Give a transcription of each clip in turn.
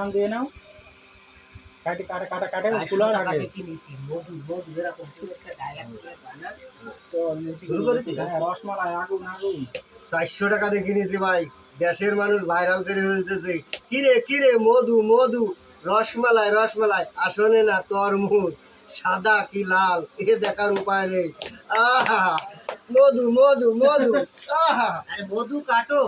নাম দিয়ে নাও। কাটে কাটে কাটে কাটে কুলার আগে তো শুরু করেছি। হ্যাঁ, রসমালাই আগুন আগুন 400 টাকা দিয়ে কিনেছি ভাই। দেশের মানুষ ভাইরাল করে হইতেছে, কিরে কিরে মধু মধু, রসমালাই রসমালাই, আসলে না তরমুজ, সাদা কি লাল এ দেখার উপায় নেই। আহা মধু মধু মধু, আহা মধু কাটো।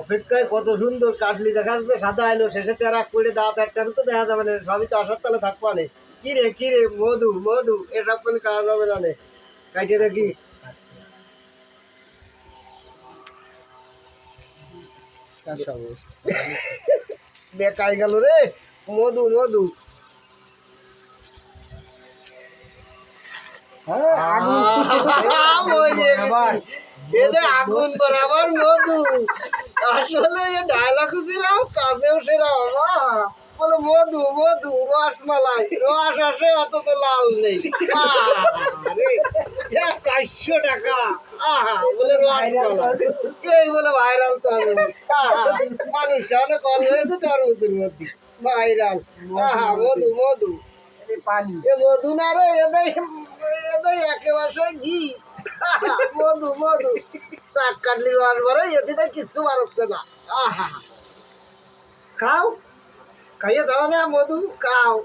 অপেক্ষায় কত সুন্দর কাটলি, দেখা যাচ্ছে সাদা এলো, শেষে চেরাক করে দাঁত একটা তো দেখা যাবে না, সবই তো আসার তালে থাকবা না। কিরে কিরে মধু মধু, এসব কোনো কাজ হবে না নে। কাটে দেখি বেকাই গেল রে, মধু মধু। হ্যাঁ, আগুন আগুন বরাবর মধু, আসলে ডায়লগ ছিলাম কাজেও সেরা বাবা। বলে মধু মধু রসমালাই, রস আসে অথচ লাল নেই। 400 টাকা, আহা বলে রসমালাই, এই বলে ভাইরাল তো মানুষটা অনেক কল হয়েছে তরমুজের মধ্যে ভাইরাল। আহা মধু মধু পানি, এ মধু না রে, এদের এদের একেবারে ঘি। মধু মধু, চাক কাটলি রস ভরে, এদিকে কিচ্ছু বাড়ছে না। আহা খাও, খাইয়ে দাও না মধু, খাও।